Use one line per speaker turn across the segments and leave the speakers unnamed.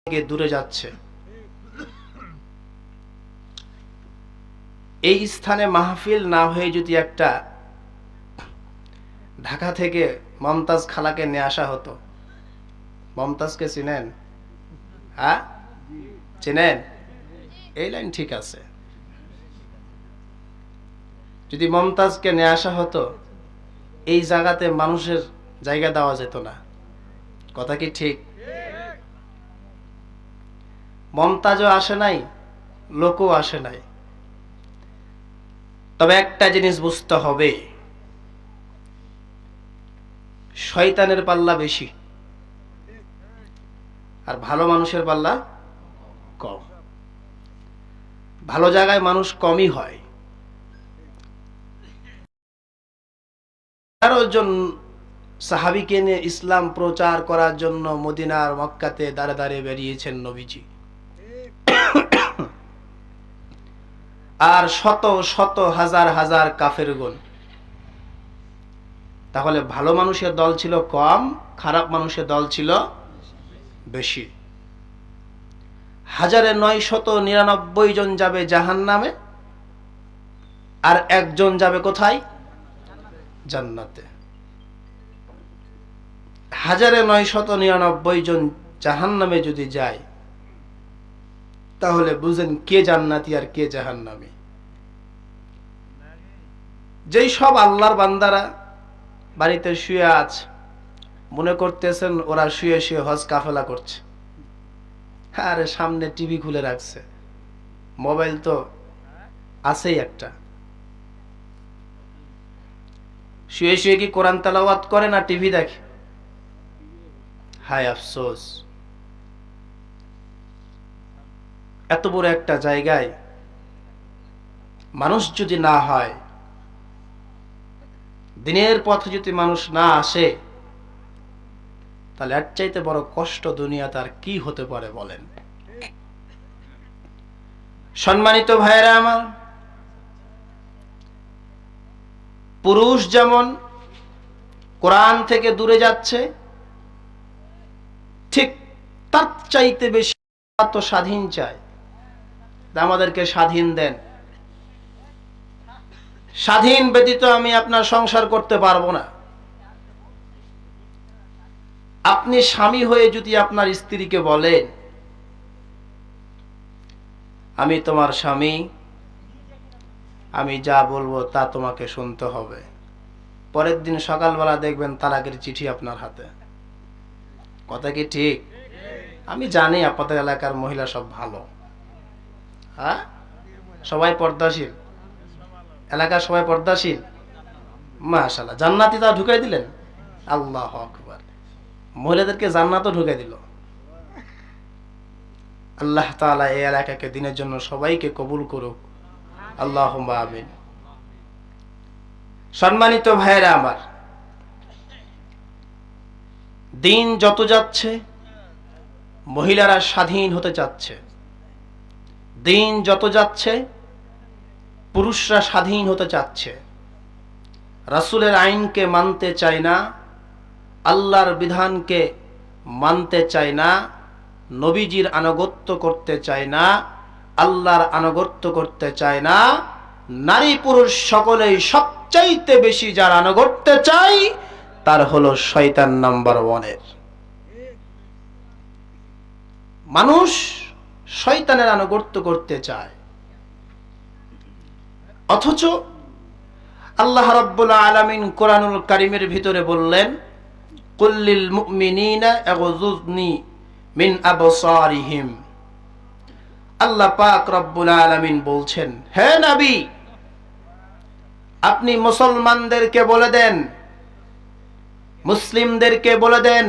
থেকে দূরে যাচ্ছে। এই স্থানে মাহফিল না হয়ে যদি একটা ঢাকা থেকে মমতাজ খালাকে নিয়ে আসা হতো। মমতাজকে চিনেন? হ্যাঁ, চিনেন? এই লাইন ঠিক আছে। যদি মমতাজকে নিয়ে আসা হতো, এই জায়গাতে মানুষের জায়গা দেওয়া যেত না। কথা কি ঠিক? মমতাজও আসে নাই, লোকও আসে নাই। তবে একটা জিনিস বুঝতে হবে, শয়তানের পাল্লা বেশি আর ভালো মানুষের পাল্লা কম। ভালো জায়গায় মানুষ কমই হয়। 11 জন সাহাবীকে নিয়ে ইসলাম প্রচার করার জন্য মদিনার মক্কাতে দাঁড়ে দাঁড়িয়ে বেরিয়েছেন নবীজি। আর শত শত হাজার হাজার কাফেরগণ। তাহলে ভালো মানুষের দল ছিল কম, খারাপ মানুষের দল ছিল বেশি। 1999 জন যাবে জাহান্নামে, আর একজন যাবে কোথায়? জান্নাতে। 1999 জন জাহান্নামে যদি যায়, তাহলে বুঝেন কে জান্নাতি আর কে জাহান্নামী। যেই সব আল্লাহর বান্দারা বাড়িতে শুয়ে আছে, মনে করতেছেন ওরা শুয়ে শুয়ে হজ কাফেলা করছে। আরে সামনে টিভি খুলে রাখছে, মোবাইল তো আছেই একটা। শুয়ে শুয়ে কি কোরআন তেলাওয়াত করে না টিভি দেখে? হায় আফসোস, এত বড় একটা জায়গায় মানুষ যদি না হয়, দিনের পথে যদি মানুষ না আসে, তাহলে এর চাইতে বড় কষ্ট দুনিয়া তার কি হতে পারে বলেন? সম্মানিত ভাইয়েরা আমার, পুরুষ যেমন কোরআন থেকে দূরে যাচ্ছে, ঠিক তার চাইতে বেশি তো স্বাধীন চায়। আমাদেরকে স্বাধীন দেন। স্বাধীন ব্যতীত আমি আপনার সংসার করতে পারবো না। আপনি স্বামী হয়ে যদি আপনার স্ত্রীকে বলেন, আমি তোমার স্বামী, আমি যা বলবো তা তোমাকে শুনতে হবে, পরের দিন সকালবেলা দেখবেন তালাকের চিঠি আপনার হাতে। কথা কি ঠিক? আমি জানি আপনাদের এলাকার মহিলা সব ভালো, হ্যাঁ, সবাই পর্দাশীল, এলাকার সবাই পর্দাশীল। মাশাআল্লাহ, জান্নাতি তা ঢুকাই দিলেন। আল্লাহু আকবার, মহিলাদেরকে জান্নাতও ঢুকাই দিল। আল্লাহ তাআলা এই এলাকাকে দিনের জন্য সবাইকে কবুল করুক, আল্লাহুম্মা আমিন। সম্মানিত ভাইয়েরা আমার, দিন যত যাচ্ছে মহিলারা স্বাধীন হতে চাচ্ছে, দিন যত যাচ্ছে পুরুষরা স্বাধীন হতে চাচ্ছে। রাসূলের আইনকে মানতে চায় না, আল্লাহর বিধানকে মানতে চায় না, নবীজির আনুগত্য করতে চায় না, আল্লাহর আনুগত্য করতে চায় না। নারী পুরুষ সকলেই সবচাইতে বেশি যার আনুগত্য চাই, তার হলো শয়তান নাম্বার 1। মানুষ শয়তানের আনুগত্য করতে চায়, অথচ আল্লাহ রাব্বুল আলামিন কোরআনুল কারীমের ভিতরে বললেন, কুল্লিল মুমিনিনা ইয়াগুযুযনি মিন আবসারিহিম। আল্লাহ পাক রব্বুল আলামিন বলছেন, হে নবী, আপনি মুসলমানদেরকে বলে দেন, মুসলিমদেরকে বলে দেন,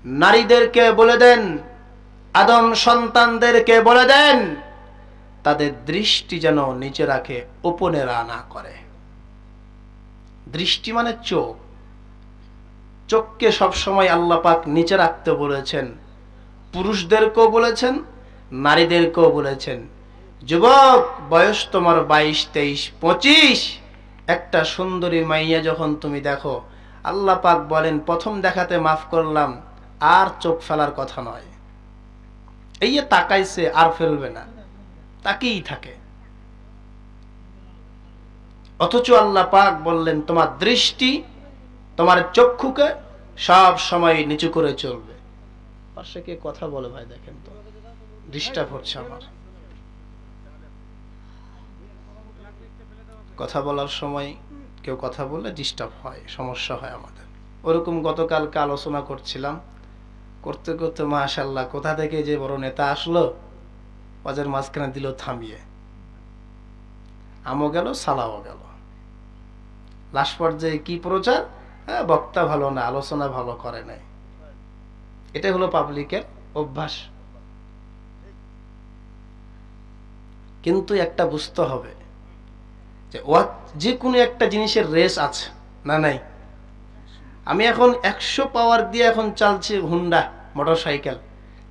নারীদেরকে বলে দেন, আদম সন্তানদেরকে বলে দেন, তাদের দৃষ্টি যেন নিচে রাখে, উপরে না করে। দৃষ্টি মানে চোখ, চোখকে সবসময় আল্লাহ পাক নিচে রাখতে বলেছেন। পুরুষদেরকেও বলেছেন, নারীদেরকেও বলেছেন। যুবক, বয়স তোমার 22, 23, 25, একটা সুন্দরী মাইয়া যখন তুমি দেখো, আল্লাহ পাক বলেন প্রথম দেখাতে মাফ করলাম, আর চোখ ফেলার কথা নয়। এই যে তাকাইছে আর ফেলবে না, তাকিয়েই থাকে। অথচ আল্লাহ পাক বললেন তোমার দৃষ্টি, তোমার চক্ষুকে সব সময় নিচু করে চলবে। পাশে কে কথা বলে ভাই দেখেন তো, ডিস্টার্ব হচ্ছে আমার। কথা বলার সময় কেউ কথা বললে ডিস্টার্ব হয়, সমস্যা হয় আমাদের। ওরকম গতকালকে আলোচনা করছিলাম, করতে করতে মাশাআল্লাহ কোথা থেকে যে বড় নেতা আসলো, বাজার মাঝখানে দিল থামিয়ে, আমও গেল সালাও গেল। লাস্ট পর্যায়ে কি প্রচার, বক্তা ভালো না, আলোচনা ভালো করে নাই। এটাই হলো পাবলিকের অভ্যাস। কিন্তু একটা বুঝতে হবে যে কোনো একটা জিনিসের রেস আছে না নাই। আমি এখন 100 পাওয়ার দিয়ে এখন চালছি হুন্ডা মোটরসাইকেল,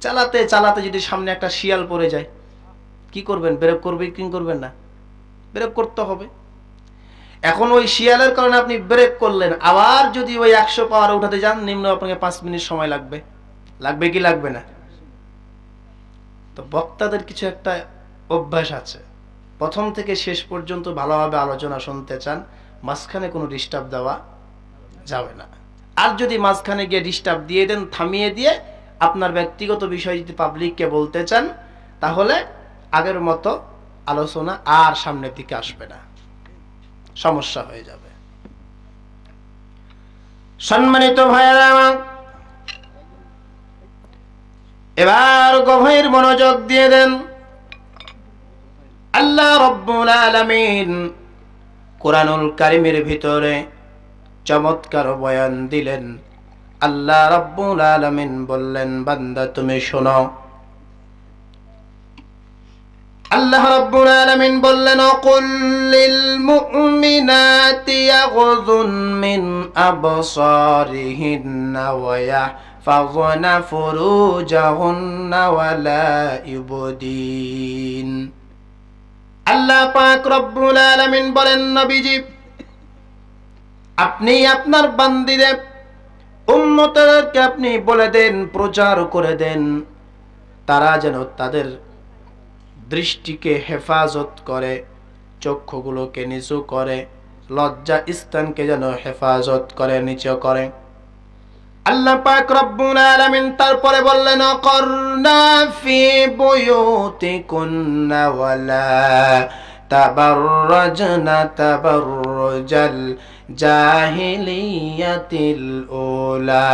চালাতে চালাতে যদি সামনে একটা শিয়াল পড়ে যায়, কি করবেন? ব্রেক করবে কি করবেন না? ব্রেক করতে হবে। এখন ওই শিয়ালের কারণে আপনি ব্রেক করলেন, আবার যদি ওই 100 পাওয়ার উঠাতে যান, নিম্ন আপনাকে 5 মিনিট সময় লাগবে। লাগবে কি লাগবে না? তো বক্তাদের কিছু একটা অভ্যাস আছে, প্রথম থেকে শেষ পর্যন্ত ভালোভাবে আলোচনা শুনতে চান, মাঝখানে কোনো ডিস্টার্ব দেওয়া যাবে না। আর যদি মাঝখানে গিয়ে ডিস্টার্ব দিয়ে দেন, থামিয়ে দিয়ে আপনার ব্যক্তিগত বিষয় যদি পাবলিককে বলতে চান, তাহলে আগের মতো আলোচনা আর সামনের দিকে আসবে না, সমস্যা হয়ে যাবে। সম্মানিত ভাইয়েরা আমার, এবার গভীর মনোযোগ দিয়ে দেন। আল্লাহ রাব্বুল আলামিন কোরআনুল কারীমের ভিতরে চমৎকার বয়ান দিলেন। আল্লাহ রাব্বুল আলামিন বললেন, বান্দা তুমি শোনো। আল্লাহ রাব্বুল আলামিন বললেন, কুল লিল মুমিনাতি ইয়াগযুন মিন আবসারিহিন্না ওয়া ইয়াহফাযনা ফুরুজাহুন্না ওয়া লা ইউবদিন। আল্লাহ পাক রব্বুল আলামিন বলেন, নবীজি আপনি আপনার বান্দীদের, উম্মতদেরকে আপনি বলে দেন, প্রচার করে দেন, তারা যেন তাদের দৃষ্টিকে হেফাজত করে, চক্ষুগুলোকে নিচু করে, লজ্জা স্থানকে যেন হেফাজত করে, নিচু করে। আল্লাহ পাক রব্বুল আলামিন তারপরে বললেন, করনা ফি বুয়ুতিকুন্না ওয়ালা তাবাররাজনা তাবাররুজাল জাহিলিয়াতিল উলা।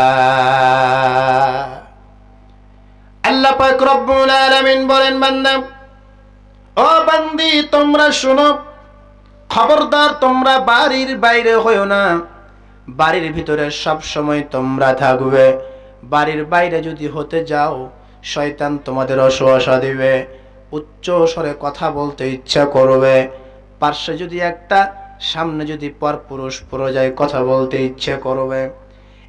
আল্লাহ পাক রব্বুল আলামিন বলেন, বান্দা ও বান্দি তোমরা শোনো, খবরদার তোমরা বাড়ির বাইরে হইও না, বাড়ির ভিতরে সব সময় তোমরা থাকবে। বাড়ির বাইরে যদি হতে যাও, শয়তান তোমাদের অসুয়াশা দিবে, উচ্চ স্বরে কথা বলতে ইচ্ছা করবে। পার্শ্বে যদি একটা, সামনে যদি পরপুরুষ পড়ে যায়, কথা বলতে ইচ্ছে করবে।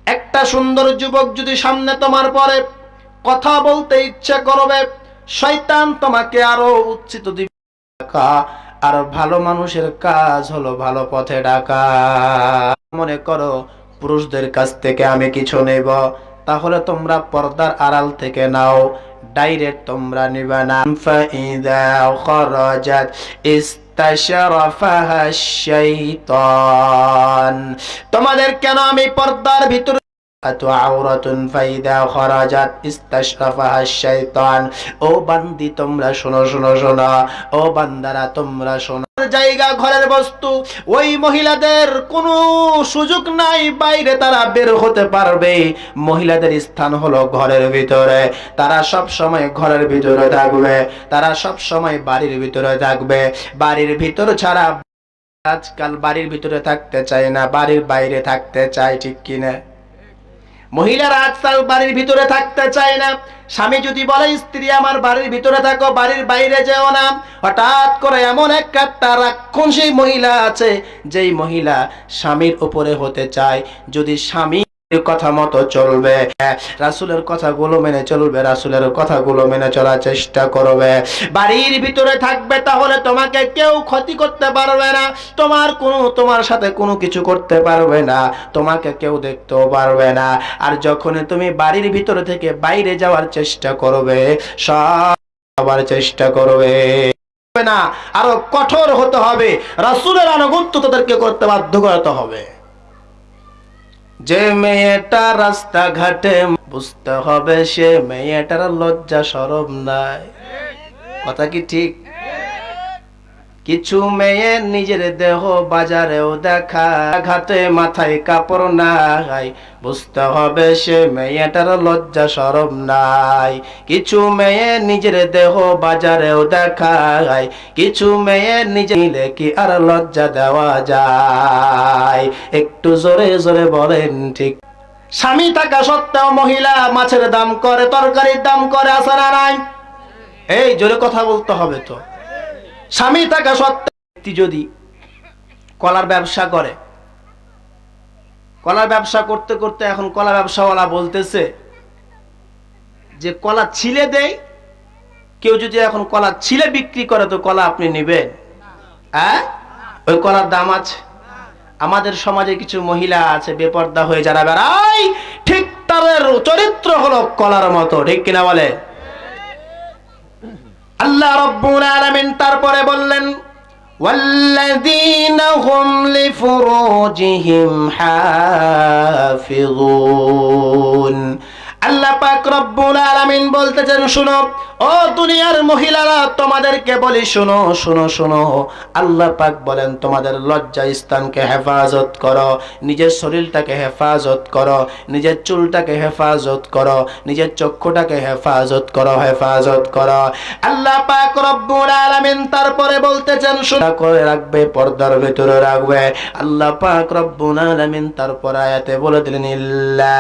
একটা সুন্দর যুবক যদি সামনে তোমার পরে, কথা বলতে ইচ্ছে করবে। শয়তান তোমাকে আরো উচ্চিত দিবে। আর ভালো মানুষের কাজ হলো ভালো পথে ডাকা। মনে করো পুরুষদের কাছ থেকে আমি কিছু নেব, তাহলে তোমরা পর্দার আড়াল থেকে নাও, ডাইরেক্ট তোমরা নিবে না। ফাইদা খরাজাত ইস্তাশরাফাহা শাইতান, তোমাদের কেন আমি পর্দার ভিতরে আওরাতুন ফাইদা খরাজাত ইস্তাশরাফাহা শাইতান। ও বান্দি তোমরা শোনো শোনো শোনো, ও বান্দারা তোমরা শোনো। জায়গা ঘরের বস্তু, ওই মহিলাদের কোনো সুযোগ নাই বাইরে তারা বের হতে পারবে। মহিলাদের স্থান হলো ঘরের ভিতরে, তারা সব সময় ঘরের ভিতরে থাকবে, তারা সব সময় বাড়ির ভিতরে থাকবে। বাড়ির ভিতর ছাড়া আজকাল বাড়ির ভিতরে থাকতে চায় না, বাড়ির বাইরে থাকতে চায়, ঠিক কিনা? মহিলারা আজকাল বাড়ির ভিতরে থাকতে চায় না। স্বামী যদি বলে স্ত্রী আমার বাড়ির ভিতরে থাকো, বাড়ির বাইরে যেও না, হঠাৎ করে এমন একটা রাক্ষসী মহিলা আছে, যেই মহিলা স্বামীর উপরে হতে চায়। যদি স্বামী কথা মতো চলবে, রাসূলের কথাগুলো মেনে চলবে, রাসূলের কথাগুলো মেনে চলার চেষ্টা করবে। বাড়ির ভিতরে থাকবে, তাহলে তোমাকে কেউ ক্ষতি করতে পারবে না, তোমার সাথে কোনো কিছু করতে পারবে না, তোমাকে কেউ দেখতেও পারবে না। আর যখন তুমি বাড়ির ভিতরে থেকে বাইরে যাওয়ার চেষ্টা করবে, সবার চেষ্টা করবে না, আরো কঠোর হতে হবে, রাসূলের আনুগত্য তাদেরকে করতে বাধ্য করতে হবে। যে মেয়েটা রাস্তাঘাটে, বুঝতে হবে সে মেয়েটার লজ্জা শরম নাই। কথা কি ঠিক? কিছু মেয়ে নিজের দেহ বাজারেও দেখা, ঘাটে মাথায় কাপড় নাই, বুঝতে হবে সে মেয়েটার লজ্জা শরম নাই। কিছু মেয়ে নিজের দেহ বাজারেও দেখায়, কিছু মেয়ে নিজে নিলে কি আর লজ্জা দেওয়া যায়? একটু জোরে জোরে বলেন ঠিক। স্বামী থাকা সত্ত্বেও মহিলা মাছের দাম করে, তরকারির দাম করে, আছে না নাই? এই জোরে কথা বলতে হবে তো। স্বামী থাকা সত্ত্বেও যদি কলার ব্যবসা করে, কলার ব্যবসা করতে করতে এখন কলা ব্যবসাওয়ালা বলতেছে যে কলা ছিলে দেয়, কেউ যদি এখন কলা ছিলে বিক্রি করে তো কলা আপনি নেবেন? ওই কলার দাম আছে। আমাদের সমাজে কিছু মহিলা আছে বেপর্দা হয়ে যারা বেড়ায়, ঠিক তাদের চরিত্র হলো কলার মতো, ঠিক কিনা বলে? আল্লাহ রাব্বুল আলামিন তারপরে বললেন, ওয়াল্লাযীনা হুম লিফুরুজিহিম হাফিযুন। আল্লাহ পাক রব্বুল আলামিন বলতেছেন, শুনো ও দুনিয়ার মহিলারা, তোমাদেরকে বলি শোনো শোনো শোনো। আল্লাহ পাক বলেন তোমাদের লজ্জা স্থানকে হেফাজত করো, নিজের শরীরটাকে হেফাজত করো, নিজের চুলটাকে হেফাজত করো, নিজের চক্ষুটাকে হেফাজত করো, হেফাজত করো। আল্লাহ পাক রব্বুল আলামিন তারপরে বলতেছেন শোনা করে রাখবে, পর্দার ভিতরে রাখবে। আল্লাহ পাক রব্বুল আলামিন তারপর আয়াতে বলে দিলেন, ইল্লা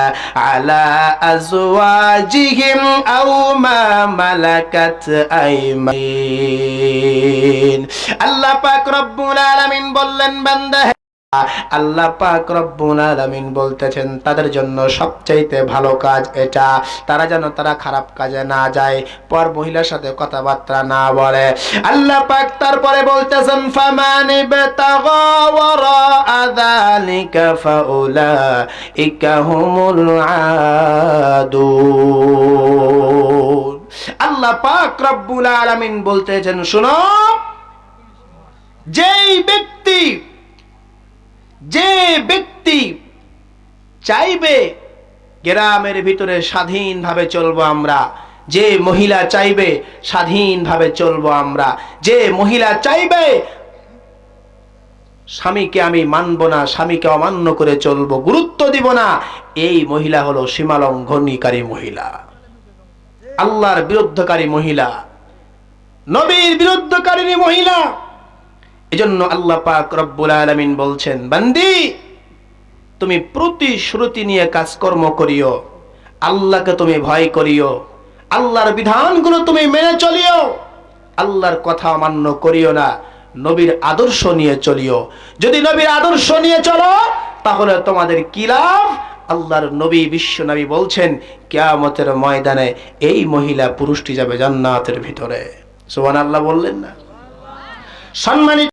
আলা আজওয়াজিহিম আও মা মালাকাত আইমানিন। আল্লাহ পাক রব্বুল আলামিন বললেন বান্দা, আল্লাহ পাক রব্বুল আলামিন বলতেছেন তাদের জন্য সবচাইতে ভালো কাজ এটা, তারা যেন তারা খারাপ কাজে না যায়, পর মহিলার সাথে কথাবার্তা না বলে। আল্লাহ পাক তারপরে বলতেছেন, ফামান ইবতাগা ওয়ারা যালিকা ফাউলাইকা হুমুল আদুন। আল্লাহ পাক রব্বুল আলামিন বলতেছেন, শুনো, যে ব্যক্তি চাইবে গ্রামের ভিতরে স্বাধীনভাবে চলবো আমরা, যে মহিলা চাইবে স্বাধীনভাবে চলবো আমরা, যে মহিলা চাইবে স্বামীকে আমি মানব না, স্বামীকে অমান্য করে চলবো, গুরুত্ব দিব না, এই মহিলা হলো সীমালঙ্ঘনকারী মহিলা, আল্লাহর বিরুদ্ধকারী মহিলা, নবীর বিরুদ্ধকারী মহিলা। এজন্য আল্লাহ পাক রব্বুল আলামিন বলছেন, বান্দি তুমি প্রতিশ্রুতি নিয়ে কাজকর্ম করিও, আল্লাহকে তুমি ভয় করিও, আল্লাহর বিধানগুলো তুমি মেনে চলিও, আল্লাহর কথা অমান্য করিও না, নবীর আদর্শ নিয়ে চলিও। যদি নবীর আদর্শ নিয়ে চলো তাহলে তোমাদের কি লাভ? আল্লাহর নবী বিশ্ব নবী বলছেন, কিয়ামতের ময়দানে এই মহিলা পুরুষটি যাবে জান্নাতের ভিতরে। সুবহানাল্লাহ বললেন না? সম্মানিত